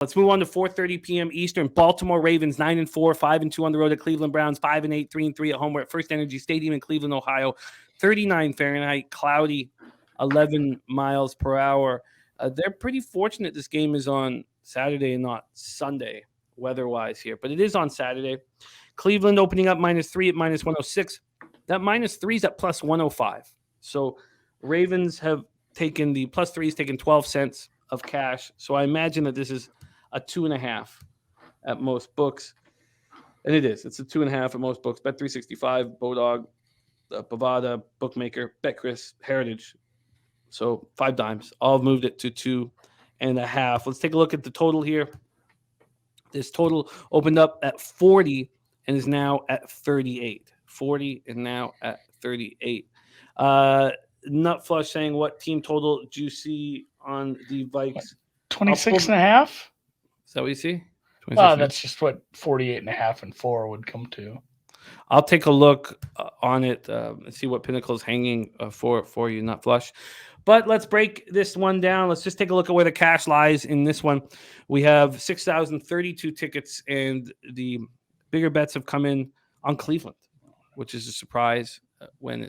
Let's move on to 4:30 p.m. Eastern. Baltimore Ravens 9-4, 5-2 on the road at Cleveland Browns, 5-8, 3-3 at home. We're at First Energy Stadium in Cleveland, Ohio. 39 Fahrenheit, cloudy, 11 miles per hour. They're pretty fortunate this game is on Saturday and not Sunday, weather-wise here. But it is on Saturday. Cleveland opening up -3 at -106. That -3 is at +105. So Ravens have taken the +3 is taken 12 cents of cash. So I imagine that this is a 2.5 at most books. And it is. It's a 2.5 at most books. Bet365, Bodog, Bovada, Bookmaker, BetChris, Heritage. So 5 dimes. All have moved it to 2.5. Let's take a look at the total here. This total opened up at 40 and is now at 38. 40 and now at 38. Nutflush saying, what team total do you see on the Vikes? 26.5? Is that what you see? That's just what 48.5 and 4 would come to. I'll take a look on it and see what Pinnacle is hanging for you, Nutflush. But let's break this one down. Let's just take a look at where the cash lies in this one. We have 6,032 tickets, and the bigger bets have come in on Cleveland, which is a surprise when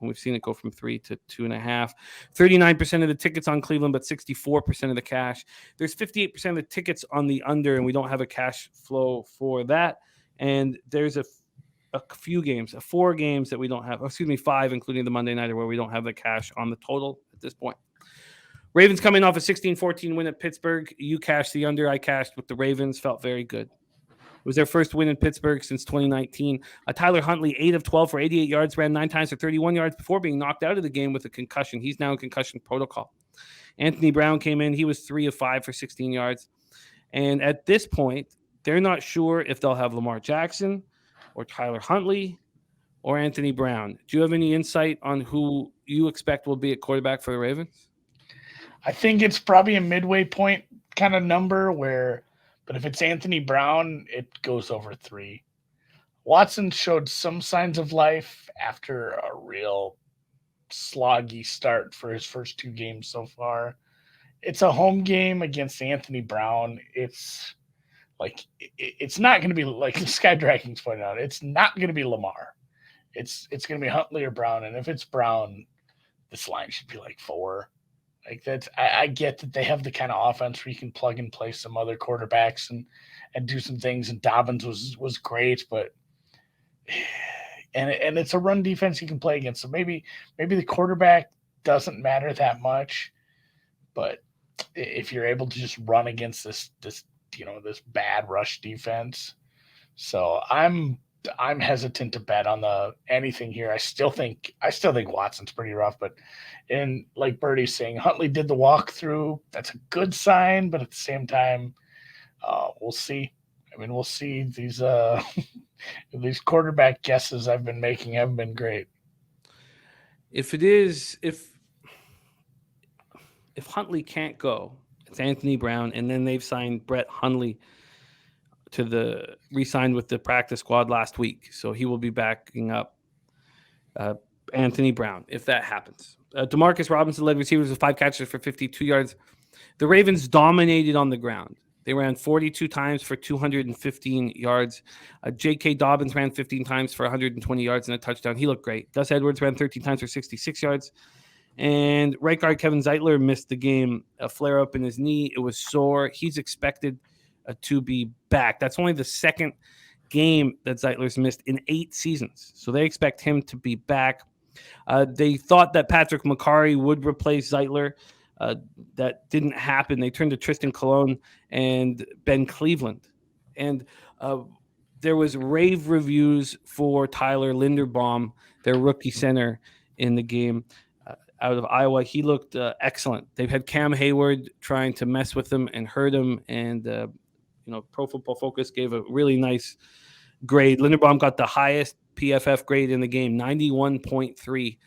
we've seen it go from 3 to 2.5. 39% of the tickets on Cleveland, but 64% of the cash. There's 58% of the tickets on the under, and we don't have a cash flow for that. And there's a few games, 4 games that we don't have. 5, including the Monday nighter, where we don't have the cash on the total at this point. Ravens coming off a 16-14 win at Pittsburgh. You cashed the under. I cashed with the Ravens. Felt very good. It was their first win in Pittsburgh since 2019. Tyler Huntley, 8 of 12 for 88 yards, ran 9 times for 31 yards before being knocked out of the game with a concussion. He's now in concussion protocol. Anthony Brown came in. He was 3 of 5 for 16 yards. And at this point, they're not sure if they'll have Lamar Jackson or Tyler Huntley or Anthony Brown. Do you have any insight on who you expect will be at quarterback for the Ravens? I think it's probably a midway point kind of number but if it's Anthony Brown, it goes over 3. Watson showed some signs of life after a real sloggy start for his first 2 games so far. It's a home game against Anthony Brown. It's not going to be like Sky Dragging's pointed out. It's not going to be Lamar. It's going to be Huntley or Brown. And if it's Brown, this line should be like 4. Like that's, I get that they have the kind of offense where you can plug and play some other quarterbacks and do some things. And Dobbins was great, but and it's a run defense you can play against. So maybe the quarterback doesn't matter that much, but if you're able to just run against this bad rush defense, so I'm hesitant to bet on anything here. I still think Watson's pretty rough, but like Birdie's saying, Huntley did the walkthrough. That's a good sign, but at the same time, we'll see. I mean, we'll see. These these quarterback guesses I've been making haven't been great. If Huntley can't go, it's Anthony Brown, and then they've signed Brett Hundley re-signed with the practice squad last week. So he will be backing up Anthony Brown if that happens. DeMarcus Robinson led receivers with 5 catches for 52 yards. The Ravens dominated on the ground. They ran 42 times for 215 yards. J.K. Dobbins ran 15 times for 120 yards and a touchdown. He looked great. Gus Edwards ran 13 times for 66 yards. And right guard Kevin Zeitler missed the game. A flare-up in his knee. It was sore. He's expected to be back. That's only the second game that Zeitler's missed in 8 seasons. So they expect him to be back. They thought that Patrick McCarry would replace Zeitler. That didn't happen. They turned to Tristan Colon and Ben Cleveland. And there was rave reviews for Tyler Linderbaum, their rookie center in the game out of Iowa. He looked excellent. They've had Cam Hayward trying to mess with him and hurt him, and Pro Football Focus gave a really nice grade. Linderbaum got the highest PFF grade in the game, 91.3.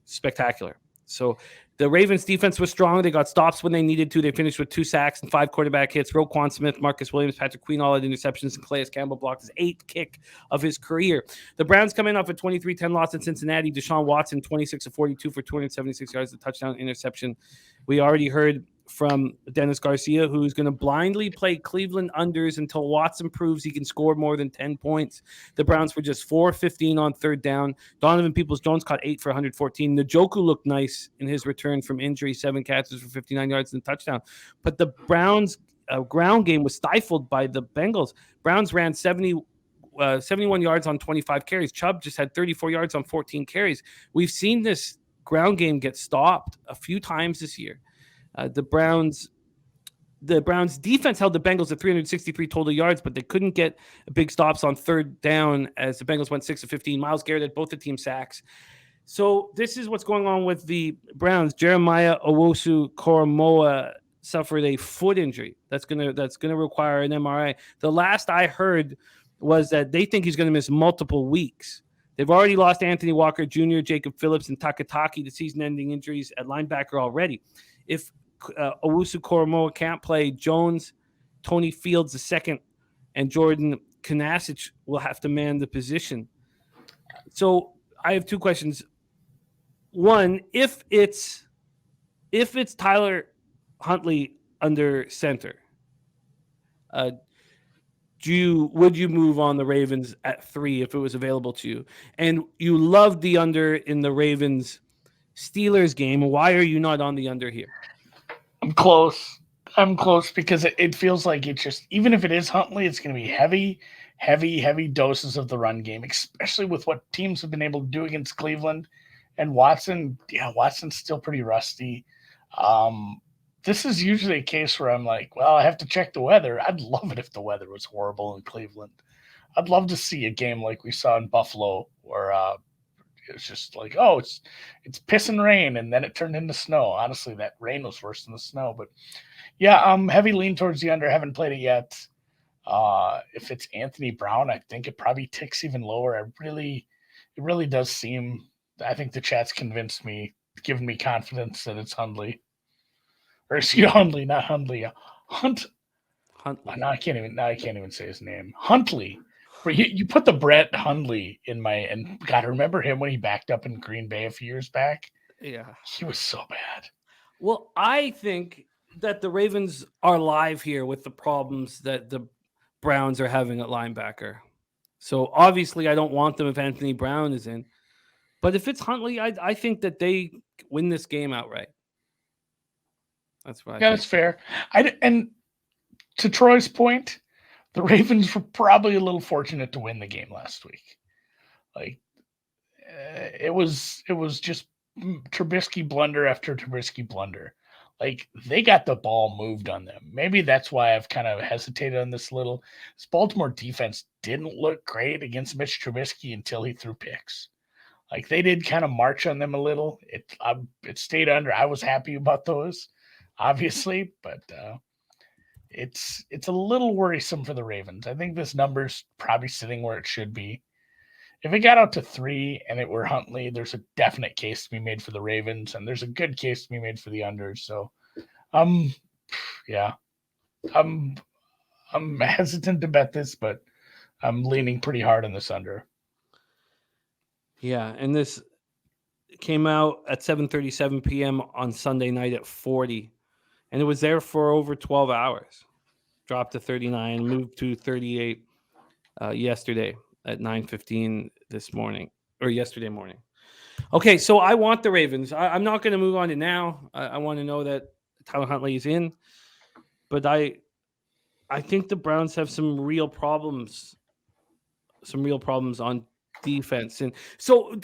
Spectacular. So the Ravens defense was strong. They got stops when they needed to. They finished with 2 sacks and 5 quarterback hits. Roquan Smith, Marcus Williams, Patrick Queen all had interceptions, and Calais Campbell blocked his 8th kick of his career. The Browns come in off a 23-10 loss in Cincinnati. Deshaun Watson, 26 of 42 for 276 yards, a touchdown, interception. We already heard from Dennis Garcia, who's going to blindly play Cleveland unders until Watson proves he can score more than 10 points. The Browns were just 4-15 on third down. Donovan Peoples-Jones caught 8 for 114. Njoku looked nice in his return from injury, 7 catches for 59 yards and a touchdown. But the Browns' ground game was stifled by the Bengals. Browns ran 71 yards on 25 carries. Chubb just had 34 yards on 14 carries. We've seen this ground game get stopped a few times this year. The Browns defense held the Bengals at 363 total yards, but they couldn't get big stops on third down as the Bengals went 6 of 15. Myles Garrett had both the team sacks. So this is what's going on with the Browns. Jeremiah Owusu-Koramoah suffered a foot injury. That's gonna require an MRI. The last I heard was that they think he's going to miss multiple weeks. They've already lost Anthony Walker Jr., Jacob Phillips, and Takataki to season-ending injuries at linebacker already. If Owusu-Koramoah can't play, Jones, Tony Fields II, and Jordan Kanasic will have to man the position. So I have 2 questions. One, if it's Tyler Huntley under center, would you move on the Ravens at 3 if it was available to you? And you loved the under in the Ravens Steelers game. Why are you not on the under here? I'm close because it feels like it just, even if it is Huntley, it's going to be heavy doses of the run game, especially with what teams have been able to do against Cleveland. And Watson's still pretty rusty. This is usually a case where I'm like, well, I have to check the weather. I'd love it if the weather was horrible in Cleveland. I'd love to see a game like we saw in Buffalo where it's just like, oh, it's piss and rain, and then it turned into snow. Honestly, that rain was worse than the snow. But yeah, heavy lean towards the under. Haven't played it yet. If it's Anthony Brown, I think it probably ticks even lower. It really does seem. I think the chat's convinced me, given me confidence that it's Hundley. Or excuse Hundley, not Hundley. Huntley. No, I can't even say his name. Huntley. You put the Brett Hundley in and God, remember him when he backed up in Green Bay a few years back? Yeah. He was so bad. Well, I think that the Ravens are live here with the problems that the Browns are having at linebacker. So obviously I don't want them if Anthony Brown is in. But if it's Huntley, I think that they win this game outright. That's right. Yeah, that's fair. And to Troy's point, the Ravens were probably a little fortunate to win the game last week. Like it was just Trubisky blunder after Trubisky blunder. Like they got the ball moved on them. Maybe that's why I've kind of hesitated on this little. This Baltimore defense didn't look great against Mitch Trubisky until he threw picks. Like they did kind of march on them a little. It stayed under. I was happy about those, obviously, but it's a little worrisome for the Ravens. I think this number's probably sitting where it should be. If it got out to 3 and it were Huntley, there's a definite case to be made for the Ravens, and there's a good case to be made for the unders. So, yeah, I'm hesitant to bet this, but I'm leaning pretty hard on this under. Yeah, and this came out at 7:37 p.m. on Sunday night at 40, and it was there for over 12 hours. Dropped to 39, moved to 38 yesterday at 9:15 this morning, or yesterday morning. Okay, so I want the Ravens. I'm not going to move on to now. I want to know that Tyler Huntley is in, but I think the Browns have some real problems on defense. And so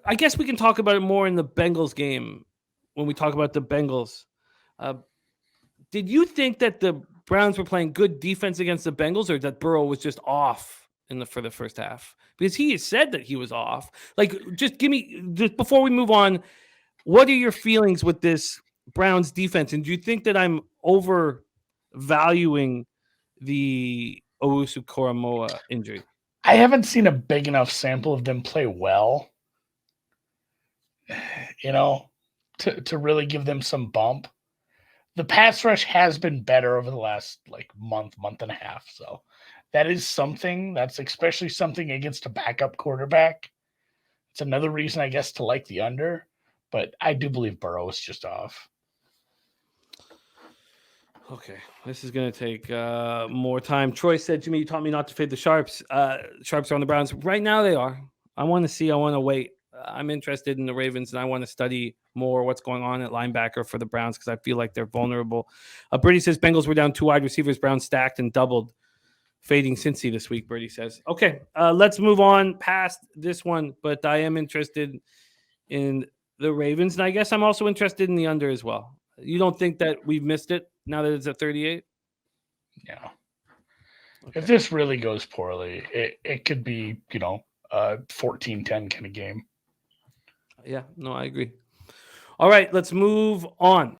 I guess we can talk about it more in the Bengals game when we talk about the Bengals. Did you think that the Browns were playing good defense against the Bengals, or that Burrow was just off for the first half? Because he has said that he was off. Like, just before we move on, what are your feelings with this Browns defense? And do you think that I'm overvaluing the Owusu-Koramoah injury? I haven't seen a big enough sample of them play well, to really give them some bump. The pass rush has been better over the last month and a half. So that is something. That's especially something against a backup quarterback. It's another reason, I guess, to like the under. But I do believe Burrow is just off. Okay, this is going to take more time. Troy said, Jimmy, you taught me not to fade the Sharps. Sharps are on the Browns. Right now they are. I want to see. I want to wait. I'm interested in the Ravens, and I want to study more what's going on at linebacker for the Browns because I feel like they're vulnerable. Brady says Bengals were down 2 wide receivers. Browns stacked and doubled. Fading Cincy this week, Brady says. Okay, let's move on past this one, but I am interested in the Ravens, and I guess I'm also interested in the under as well. You don't think that we've missed it now that it's at 38? Yeah. Okay. If this really goes poorly, it could be, a 14-10 kind of game. Yeah, no, I agree. All right, let's move on.